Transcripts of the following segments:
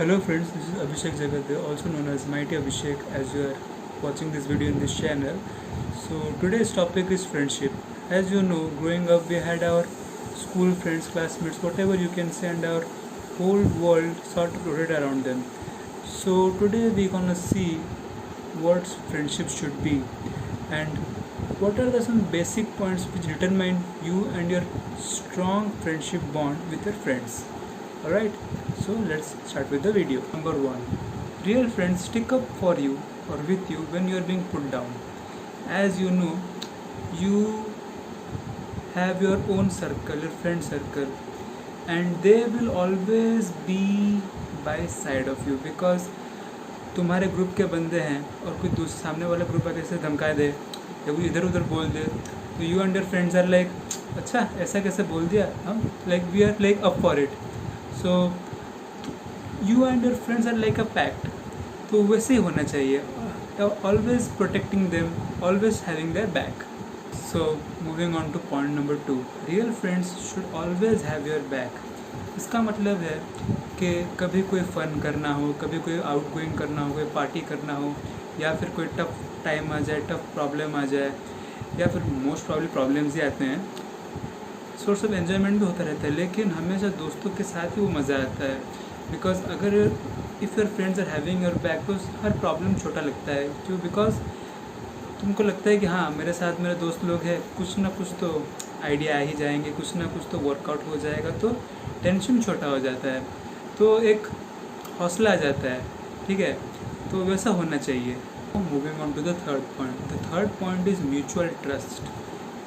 Hello friends, this is Abhishek Jagadde, also known as Mighty Abhishek, as you are watching this video in this channel. So today's topic is friendship. As you know, growing up we had our school friends, classmates, whatever you can say, and our whole world sort of rotated around them. So today we're gonna see what friendship should be and what are the some basic points which determine you and your strong friendship bond with your friends. Alright, so let's start with the video. Number 1. Real friends stick up for you or with you when you are being put down. As you know, you have your own circle, your friend circle, and they will always be by side of you because तुम्हारे group के बंदे हैं और कोई दूसरे सामने वाला group अगर ऐसे धमका दे या कोई इधर उधर बोल दे तो you and your friends are like अच्छा ऐसा कैसे बोल दिया हम like we are like up for it. So you and your friends are like a pact. तो वैसे ही होना चाहिए. Always protecting them, always having their back. So moving on to point number 2. Real friends should always have your back. इसका मतलब है कि कभी कोई फ़न करना हो, कभी कोई आउट गोइंग करना हो, कोई पार्टी करना हो, या फिर कोई टफ टाइम आ जाए, टफ प्रॉब्लम आ जाए, या फिर मोस्ट प्रॉब्ली प्रॉब्लम्स ही आते हैं. सोर्स ऑफ एन्जॉयमेंट भी होता रहता है, लेकिन हमेशा दोस्तों के साथ ही वो मज़ा आता है. बिकॉज अगर if your friends are having your back तो हर प्रॉब्लम छोटा लगता है. क्यों? बिकॉज तुमको लगता है कि हाँ मेरे साथ मेरे दोस्त लोग हैं, कुछ ना कुछ तो आइडिया आ ही जाएंगे, कुछ ना कुछ तो वर्कआउट हो जाएगा, तो टेंशन छोटा हो जाता है, तो एक हौसला आ जाता है. ठीक है, तो वैसा होना चाहिए. Moving on to the third point. The third point is mutual trust.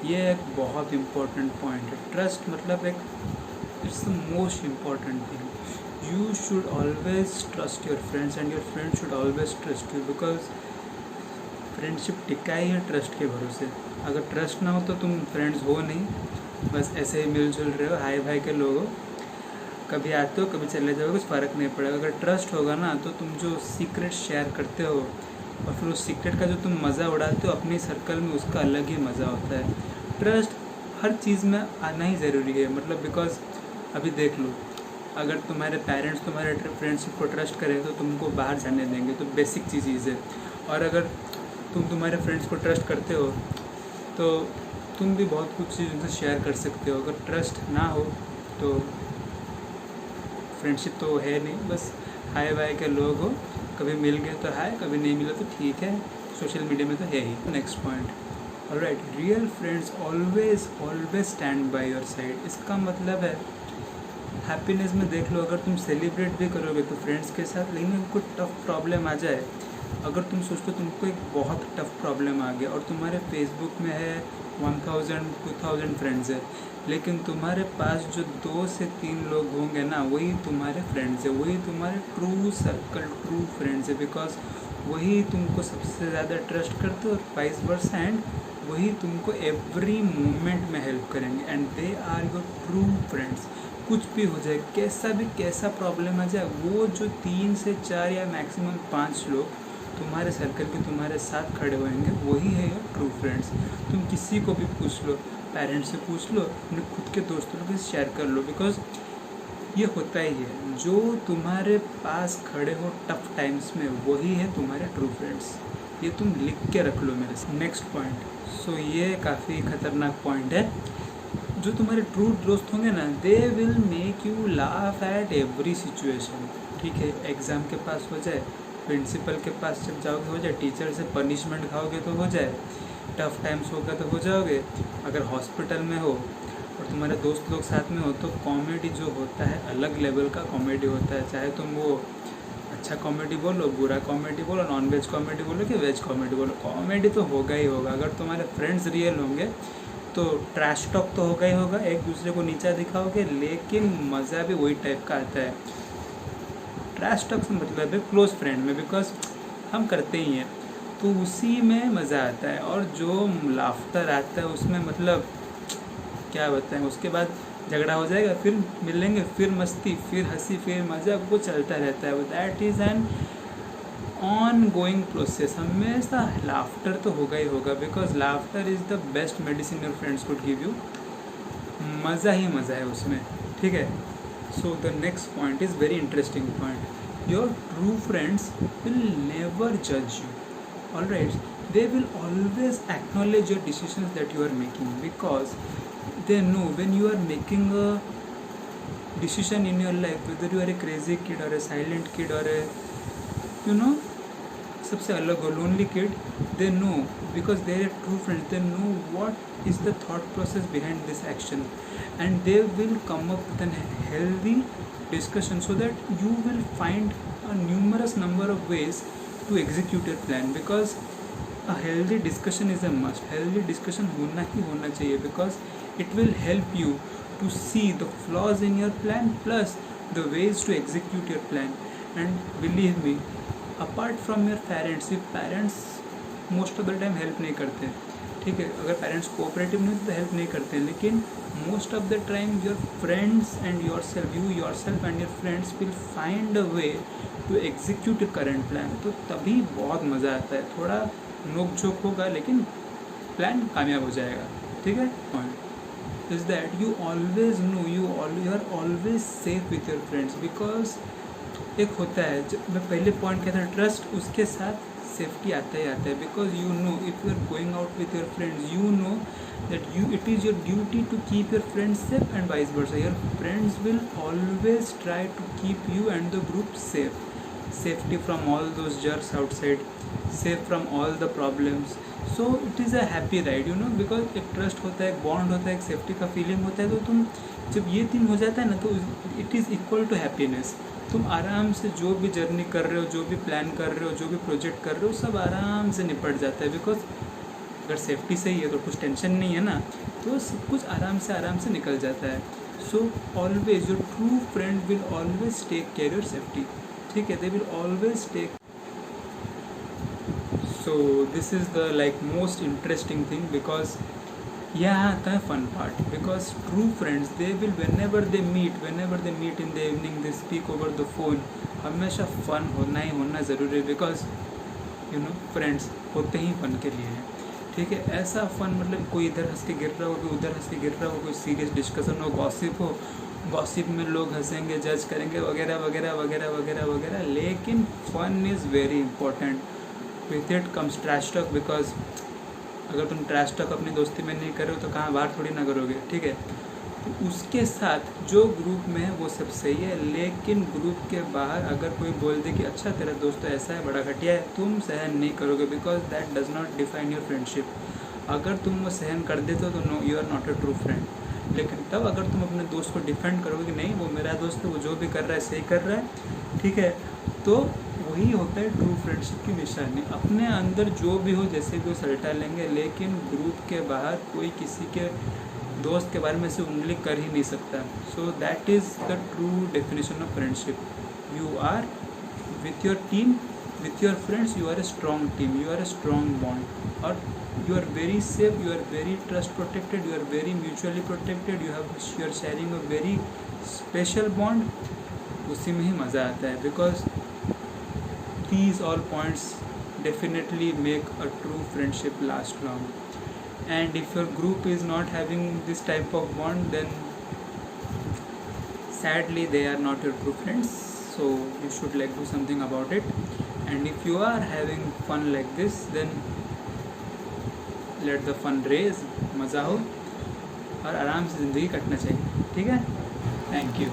ये एक बहुत इम्पोर्टेंट पॉइंट है. ट्रस्ट मतलब एक it's the most important thing. You should always trust your friends and your friend should always trust you. Because friendship टिका ही है trust के भरोसे. अगर ट्रस्ट ना हो तो तुम फ्रेंड्स हो नहीं, बस ऐसे ही मिलजुल रहे हो, हाई भाई के लोग हो, कभी आते हो कभी चले जाओ, कुछ फ़र्क नहीं पड़ेगा. अगर ट्रस्ट होगा ना तो तुम जो सीक्रेट शेयर करते हो और फिर उस सीक्रेट का जो तुम मज़ा उड़ाते हो अपनी सर्कल में, उसका अलग ही मज़ा होता है. ट्रस्ट हर चीज़ में आना ही ज़रूरी है. मतलब बिकॉज अभी देख लो, अगर तुम्हारे पेरेंट्स तुम्हारे फ्रेंडशिप को ट्रस्ट करें तो तुमको बाहर जाने देंगे, तो बेसिक चीज़ है. और अगर तुम तुम्हारे फ्रेंड्स को ट्रस्ट करते हो तो तुम भी बहुत कुछ चीज़ उनसे शेयर कर सकते हो. अगर ट्रस्ट ना हो तो फ्रेंडशिप तो है नहीं, बस हाय बाय के लोग हो, कभी मिल गए तो हाय, कभी नहीं मिला तो ठीक है, सोशल मीडिया में तो है ही. Next point. Alright, real friends always stand by your side. इसका मतलब है हैप्पीनेस में देख लो, अगर तुम सेलिब्रेट भी करोगे तो फ्रेंड्स के साथ, लेकिन अगर कोई टफ प्रॉब्लम आ जाए, अगर तुम सोचो तुमको एक बहुत टफ प्रॉब्लम आ गया और तुम्हारे फेसबुक में है 1000-2000 फ्रेंड्स है, लेकिन तुम्हारे पास जो 2 से 3 लोग होंगे ना, वही तुम्हारे फ्रेंड्स है, वही तुम्हारे ट्रू सर्कल, ट्रू फ्रेंड्स है. बिकॉज वही तुमको सबसे ज़्यादा ट्रस्ट करते हो और वाइस वर्सा, एंड वही तुमको एवरी मोमेंट में हेल्प करेंगे, and they are your true friends. कुछ भी हो जाए, कैसा प्रॉब्लम आ जाए, वो जो 3 से 4 या मैक्सिमम 5 लोग तुम्हारे सर्कल के तुम्हारे साथ खड़े होंगे, वही है योर ट्रू फ्रेंड्स. तुम किसी को भी पूछ लो, पेरेंट्स से पूछ लो, अपने खुद के दोस्तों के शेयर कर लो. बिकॉज ये होता ही है, जो तुम्हारे पास खड़े हो टफ टाइम्स में, वही है तुम्हारे ट्रू फ्रेंड्स. ये तुम लिख के रख लो मेरे से. Next point. सो ये काफ़ी खतरनाक पॉइंट है. जो तुम्हारे ट्रू दोस्त होंगे ना, they will make you laugh at every situation. ठीक है, एग्ज़ाम के पास हो जाए, प्रिंसिपल के पास जब जाओगे हो जाए, टीचर से पनिशमेंट खाओगे तो हो जाए, टफ टाइम्स होगा तो हो जाओगे, अगर हॉस्पिटल में हो और तुम्हारे दोस्त लोग साथ में हो तो कॉमेडी जो होता है अलग लेवल का कॉमेडी होता है. चाहे तुम वो अच्छा कॉमेडी बोलो, बुरा कॉमेडी बोलो, नॉन वेज कॉमेडी बोलो कि वेज कॉमेडी बोलो, कॉमेडी तो होगा ही होगा. अगर तुम्हारे फ्रेंड्स रियल होंगे तो ट्रैश टॉक तो होगा ही होगा, एक दूसरे को नीचा दिखाओगे, लेकिन मज़ा भी वही टाइप का आता है. ट्रैश टॉक से मतलब है क्लोज फ्रेंड में, बिकॉज हम करते ही हैं, तो उसी में मज़ा आता है. और जो लाफ्टर आता है उसमें मतलब क्या बताएं, उसके बाद झगड़ा हो जाएगा, फिर मिलेंगे, फिर मस्ती, फिर हंसी, फिर मज़ा, वो चलता रहता है. That is an on going process. हमेशा लाफ्टर तो होगा ही होगा, because laughter is the best medicine your friends could give you. मज़ा ही मज़ा है उसमें. ठीक है. So the next point is very interesting point. your true friends will never judge you. Alright, they will always acknowledge your decisions that you are making, because they know when you are making a decision in your life, whether you are a crazy kid or a silent kid or a, you know, सबसे अलग हो lonely kid, they know, because they are true friends, they know what is the thought process behind this action, and they will come up with a healthy discussion so that you will find a numerous number of ways to execute your plan. Because a healthy discussion is a must. Healthy discussion होना ही होना चाहिए, because it will help you to see the flaws in your plan plus the ways to execute your plan. And believe me, apart from your parents, if parents most of the time help नहीं करते, ठीक है, अगर parents cooperative नहीं होते तो help नहीं करते, लेकिन most of the time your friends and yourself, you yourself and your friends will find a way to execute your current plan. तो तभी बहुत मज़ा आता है. थोड़ा नोक झोंक होगा लेकिन प्लान कामयाब हो जाएगा. ठीक है. Is that you always know you are always safe with your friends. Because एक होता है, जब मैं पहले पॉइंट कहता हूँ ट्रस्ट, उसके साथ सेफ्टी आता ही आता है. Because you know if you are going out with your friends, you know that it is your duty to keep your friends safe and vice versa. Your friends will always try to keep you and the group safe. Safety from all those jerks outside, safe from all the problems. So it is a happy ride, you know, because एक trust होता है, एक bond होता है, एक safety का feeling होता है. तो तुम जब ये तीन हो जाता है ना, तो it is equal to happiness. तुम आराम से जो भी जर्नी कर रहे हो, जो भी प्लान कर रहे हो, जो भी प्रोजेक्ट कर रहे हो, सब आराम से निपट जाता है. बिकॉज अगर सेफ्टी सही है तो कुछ टेंशन नहीं है ना, तो सब कुछ आराम से निकल जाता है. So always your true friend will always take care your safety. ठीक है, they will always take. So this is the like most interesting thing, because यहाँ आता है fun part. Because true friends they will whenever they meet in the evening, they speak over the phone. हमेशा fun होना ज़रूरी है. Because you no friends होते ही fun के लिए हैं. ठीक है, ऐसा फन मतलब कोई इधर हंस के गिर रहा हो, कोई उधर हंस के गिर रहा हो, कोई सीरियस डिस्कशन हो, गॉसिप हो, गॉसिप में लोग हंसेंगे, जज करेंगे वगैरह वगैरह वगैरह वगैरह वगैरह. लेकिन fun is very important. With it comes trash talk. Because अगर तुम ट्रैश टॉक अपनी दोस्ती में नहीं करो तो कहाँ बाहर थोड़ी ना करोगे. ठीक है, तो उसके साथ जो ग्रुप में है वो सब सही है, लेकिन ग्रुप के बाहर अगर कोई बोल दे कि अच्छा तेरा दोस्त तो ऐसा है, बड़ा घटिया है, तुम सहन नहीं करोगे. Because that does not define your friendship. अगर तुम वो सहन कर देते हो तो no, you are not a true friend. लेकिन तब अगर तुम अपने दोस्त को डिफेंड करोगे कि नहीं वो मेरा दोस्त है, वो जो भी कर रहा है सही कर रहा है, ठीक है, तो वही होता है ट्रू फ्रेंडशिप की निशानी. अपने अंदर जो भी हो, जैसे भी हो, सलटा लेंगे, लेकिन ग्रुप के बाहर कोई किसी के दोस्त के बारे में से उंगली कर ही नहीं सकता. So that is the true definition of friendship. You are with your team, with your friends you are a strong team, you are a strong bond, or you are very safe, you are very trust protected, you are very mutually protected, you are sharing a very special bond. उसी में ही मज़ा आता है. because these all points definitely make a true friendship last long. And if your group is not having this type of bond, then sadly they are not your true friends. So you should like do something about it. And if you are having fun like this, then let the fun raise, मज़ा हो और आराम से ज़िंदगी कटना चाहिए. ठीक है. Thank you.